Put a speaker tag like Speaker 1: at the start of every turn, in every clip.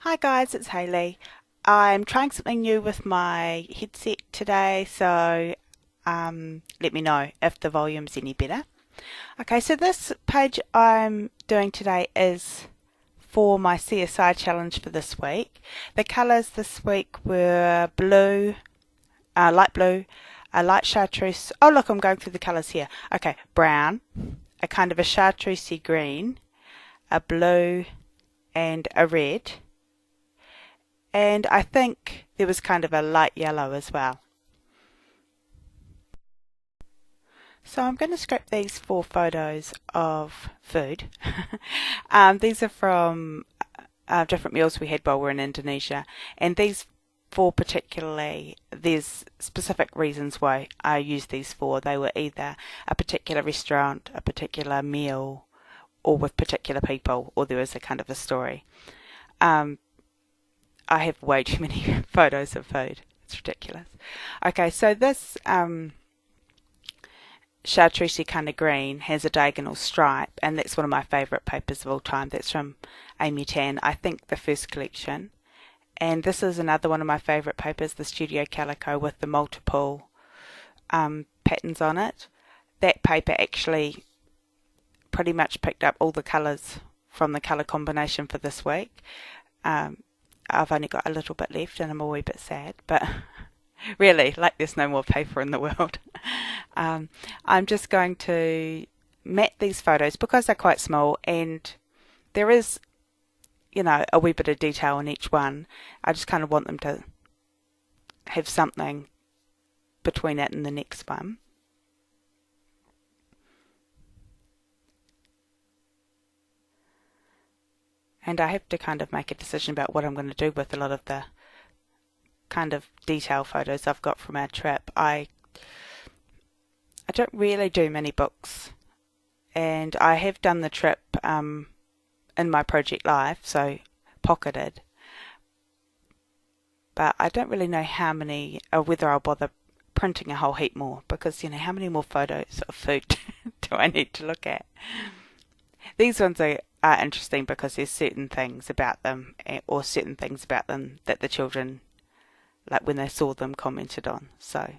Speaker 1: Hi guys, it's Hayley. I'm trying something new with my headset today, so let me know if the volume's any better. Okay, so this page I'm doing today is for my CSI challenge for this week. The colours this week were blue, light blue, a light chartreuse. Oh look, I'm going through the colours here. Okay, brown, a kind of a chartreusey green, a blue, and a red. And I think there was kind of a light yellow as well. So I'm going to scrap these 4 photos of food. These are from different meals we had while we were in Indonesia. And these 4 particularly, there's specific reasons why I used these 4. They were either a particular restaurant, a particular meal, or with particular people, or there was a kind of a story. I have way too many photos of food. It's ridiculous. Okay, so this chartreusey kind of green has a diagonal stripe, and that's one of my favourite papers of all time. That's from Amy Tan, I think the first collection. And this is another one of my favourite papers, the Studio Calico with the multiple patterns on it. That paper actually pretty much picked up all the colours from the colour combination for this week. I've only got a little bit left and I'm a wee bit sad, but really, like there's no more paper in the world. I'm just going to mat these photos because they're quite small and there is, a wee bit of detail in each one. I just kind of want them to have something between it and the next one. And I have to kind of make a decision about what I'm going to do with a lot of the kind of detail photos I've got from our trip. I don't really do many books, and I have done the trip in my project life, so pocketed. But I don't really know how many, or whether I'll bother printing a whole heap more, because how many more photos of food do I need to look at? These ones are interesting because there's certain things about them, or certain things about them that the children, like when they saw them, commented on. So,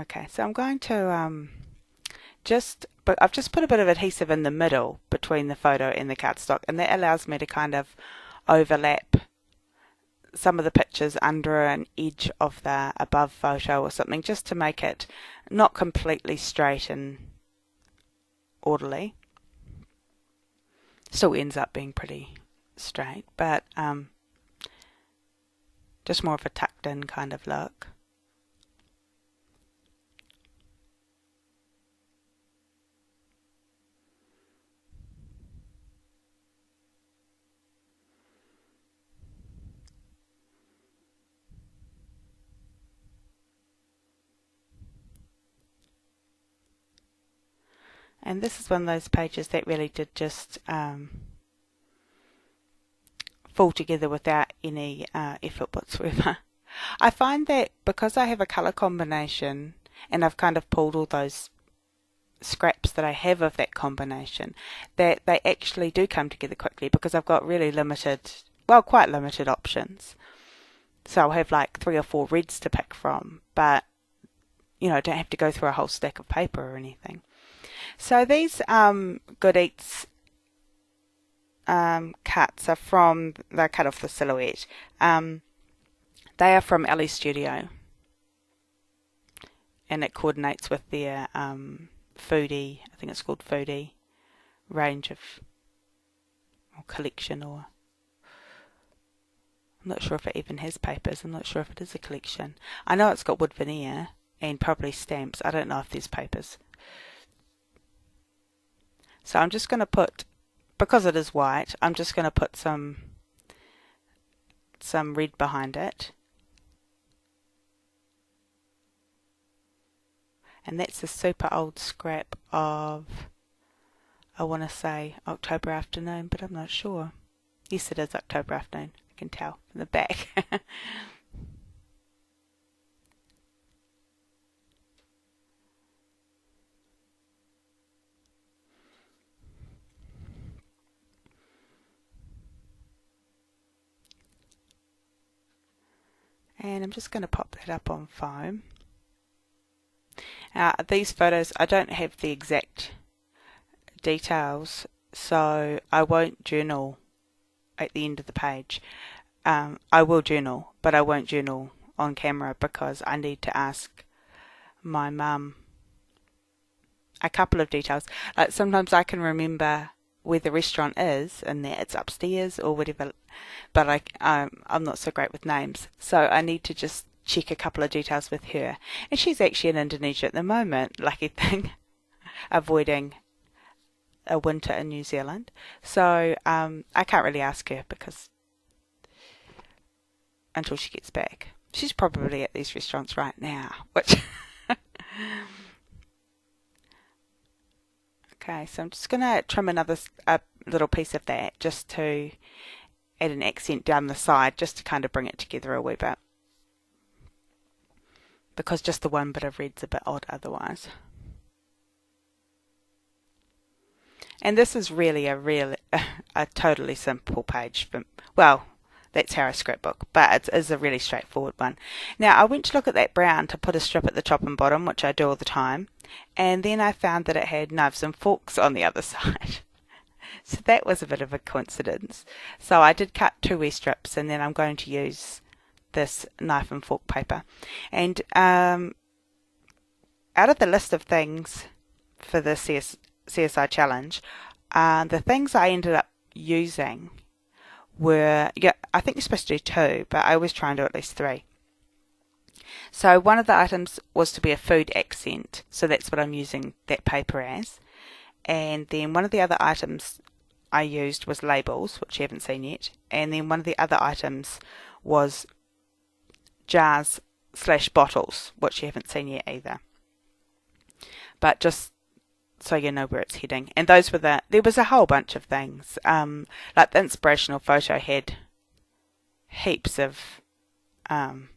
Speaker 1: okay, so I'm going to but I've just put a bit of adhesive in the middle between the photo and the cardstock, and that allows me to kind of overlap some of the pictures under an edge of the above photo or something, just to make it not completely straight and orderly. Still ends up being pretty straight, but just more of a tucked in kind of look. And this is one of those pages that really did just fall together without any effort whatsoever. I find that because I have a colour combination and I've kind of pulled all those scraps that I have of that combination, that they actually do come together quickly because I've got really limited, well, quite limited options. So I'll have like 3 or 4 reds to pick from, but I don't have to go through a whole stack of paper or anything. So these Good Eats cuts are from, they're cut off the silhouette. They are from Ellie's Studio, and it coordinates with their foodie, I think it's called foodie, range of, or collection, or I'm not sure if it even has papers. I'm not sure if it is a collection. I know it's got wood veneer and probably stamps. I don't know if there's papers. So I'm just going to put, because it is white, I'm just going to put some red behind it. And that's a super old scrap of, I want to say October Afternoon, but I'm not sure. Yes, it is October Afternoon. I can tell from the back. And I'm just going to pop that up on foam. These photos, I don't have the exact details, so I won't journal at the end of the page. I will journal, but I won't journal on camera because I need to ask my mum a couple of details. Like sometimes I can remember where the restaurant is and that it's upstairs or whatever, but I'm not so great with names, so I need to just check a couple of details with her. And she's actually in Indonesia at the moment, lucky thing, avoiding a winter in New Zealand. So I can't really ask her because until she gets back. She's probably at these restaurants right now, which okay, so I'm just going to trim another little piece of that just to add an accent down the side, just to kind of bring it together a wee bit, because just the one bit of red's a bit odd otherwise. And this is really a totally simple page. Well, that's how I scrapbook, but it is a really straightforward one. Now I went to look at that brown to put a strip at the top and bottom, which I do all the time, and then I found that it had knives and forks on the other side. So that was a bit of a coincidence. So I did cut 2 wee strips, and then I'm going to use this knife and fork paper. And out of the list of things for the CSI challenge, the things I ended up using were, I think you're supposed to do 2, but I always try and do at least 3. So one of the items was to be a food accent, so that's what I'm using that paper as. And then one of the other items I used was labels, which you haven't seen yet. And then one of the other items was jars/bottles, which you haven't seen yet either. But just so you know where it's heading. And those were there was a whole bunch of things. Like the inspirational photo had heaps of kind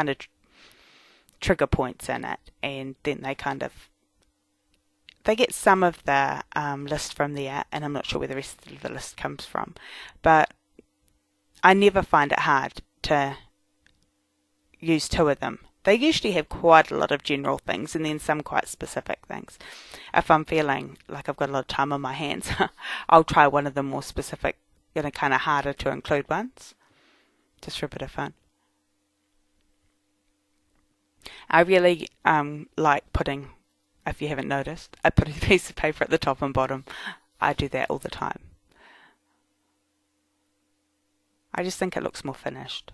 Speaker 1: of trigger points in it, and then they get some of the list from there, and I'm not sure where the rest of the list comes from. But I never find it hard to use 2 of them. They usually have quite a lot of general things and then some quite specific things. If I'm feeling like I've got a lot of time on my hands, I'll try one of the more specific, kind of harder to include ones, just for a bit of fun. I really like putting, if you haven't noticed, I put a piece of paper at the top and bottom. I do that all the time. I just think it looks more finished.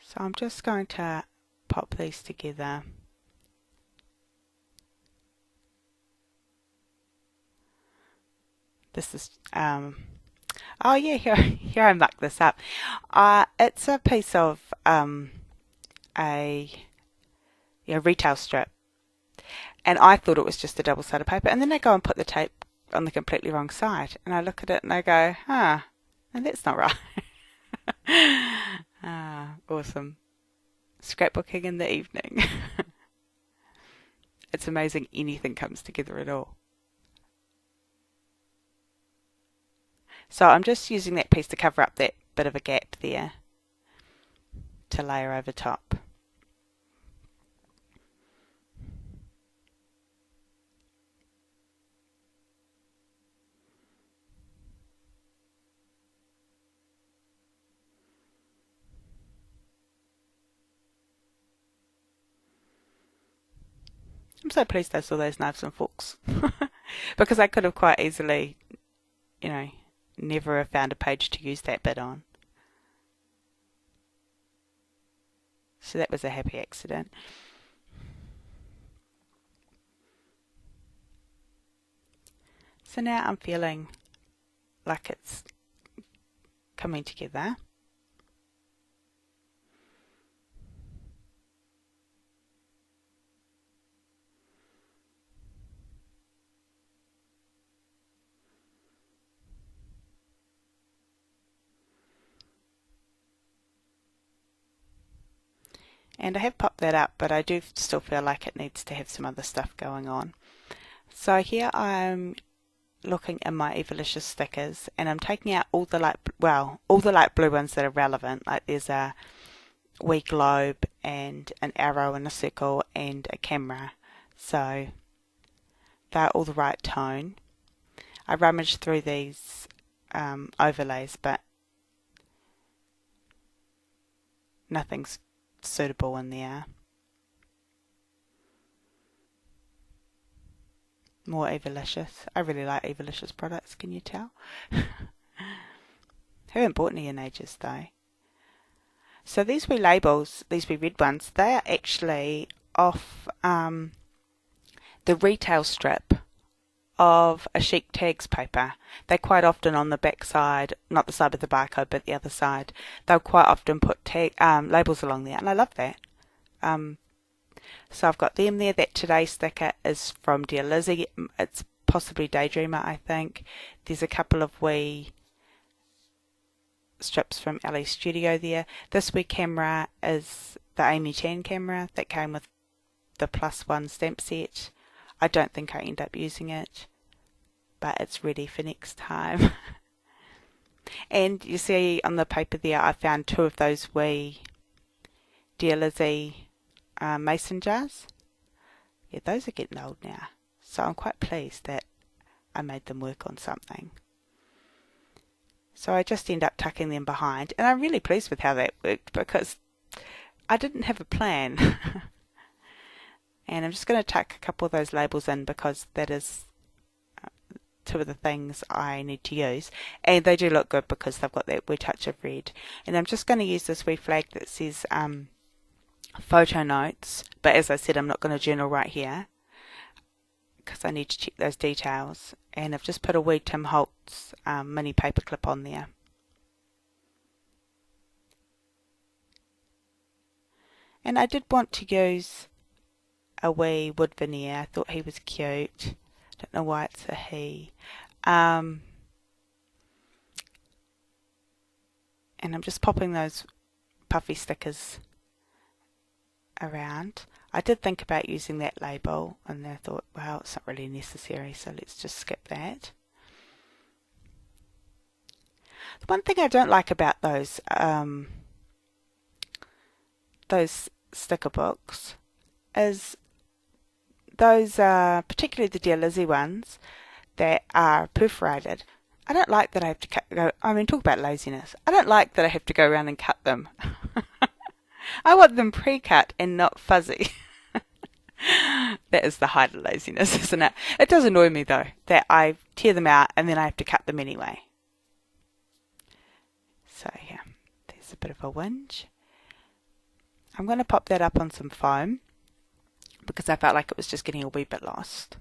Speaker 1: So I'm just going to pop these together. This is, oh yeah, here I mucked this up. It's a piece of a retail strip, and I thought it was just a double-sided paper, and then I go and put the tape on the completely wrong side, and I look at it and I go, and that's not right. Awesome. Scrapbooking in the evening. It's amazing anything comes together at all. So I'm just using that piece to cover up that bit of a gap there to layer over top. I'm so pleased I saw those knives and forks because I could have quite easily, never have found a page to use that bit on. So that was a happy accident. So now I'm feeling like it's coming together. And I have popped that up, but I do still feel like it needs to have some other stuff going on. So here I'm looking in my Evalicious stickers, and I'm taking out all the light blue ones that are relevant. Like there's a wee globe and an arrow and a circle and a camera, so they're all the right tone. I rummaged through these overlays, but nothing's suitable in there. More Evalicious. I really like Evalicious products, can you tell? Haven't bought any in ages though. So these wee labels, these wee red ones, they are actually off the retail strip of a Chic Tags paper. They're quite often on the back side, not the side with the barcode, but the other side. They'll quite often put labels along there, and I love that. So I've got them there. That Today sticker is from Dear Lizzie. It's possibly Daydreamer, I think. There's a couple of wee strips from Ellie's Studio there. This wee camera is the Amy Chan camera that came with the +1 stamp set. I don't think I end up using it, but it's ready for next time. And you see on the paper there, I found 2 of those wee Dear Lizzie mason jars. Yeah, those are getting old now, so I'm quite pleased that I made them work on something. So I just end up tucking them behind, and I'm really pleased with how that worked because I didn't have a plan. And I'm just going to tuck a couple of those labels in because that is 2 of the things I need to use, and they do look good because they've got that wee touch of red. And I'm just going to use this wee flag that says photo notes, but as I said, I'm not going to journal right here because I need to check those details. And I've just put a wee Tim Holtz mini paper clip on there. And I did want to use a wee wood veneer. I thought he was cute. Don't know why it's a he. And I'm just popping those puffy stickers around. I did think about using that label, and then I thought, well, it's not really necessary, so let's just skip that. The one thing I don't like about those sticker books is those, particularly the Dear Lizzie ones that are perforated. I don't like that I have to talk about laziness. I don't like that I have to go around and cut them. I want them pre-cut and not fuzzy. That is the height of laziness, isn't it? It does annoy me though that I tear them out and then I have to cut them anyway. So yeah, there's a bit of a whinge. I'm going to pop that up on some foam because I felt like it was just getting a wee bit lost.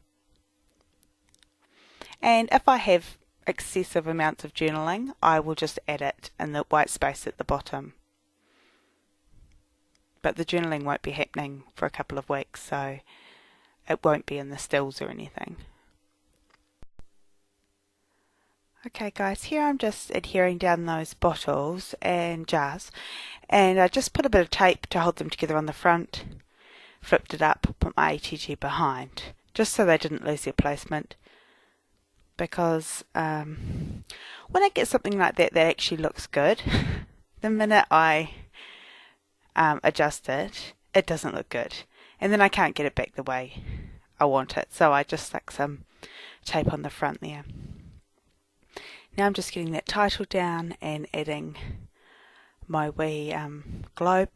Speaker 1: And if I have excessive amounts of journaling, I will just add it in the white space at the bottom. But the journaling won't be happening for a couple of weeks, so it won't be in the stills or anything. Okay guys, here I'm just adhering down those bottles and jars, and I just put a bit of tape to hold them together on the front, flipped it up, put my ATG behind, just so they didn't lose their placement, because when I get something like that that actually looks good, the minute I adjust it, it doesn't look good, and then I can't get it back the way I want it, so I just stuck some tape on the front there. Now I'm just getting that title down and adding my wee globe.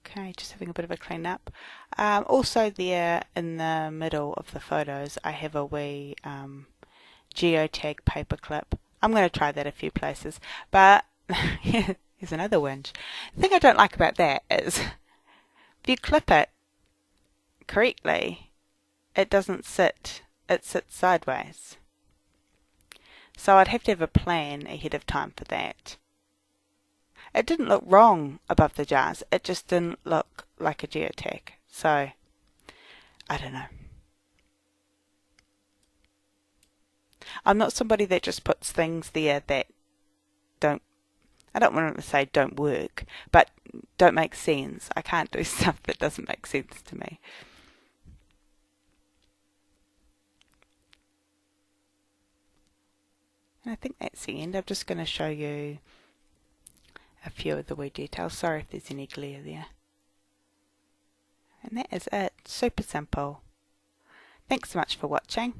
Speaker 1: Okay, just having a bit of a clean up. Also there in the middle of the photos I have a wee geotag paper clip. I'm going to try that a few places, but here's another whinge. The thing I don't like about that is if you clip it correctly, it doesn't sit, it sits sideways. So I'd have to have a plan ahead of time for that. It didn't look wrong above the jars, it just didn't look like a geotag. So, I don't know. I'm not somebody that just puts things there that don't, I don't want to say don't work, but don't make sense. I can't do stuff that doesn't make sense to me. And I think that's the end. I'm just going to show you a few of the wee details. Sorry if there's any glare there. And that is it. Super simple. Thanks so much for watching.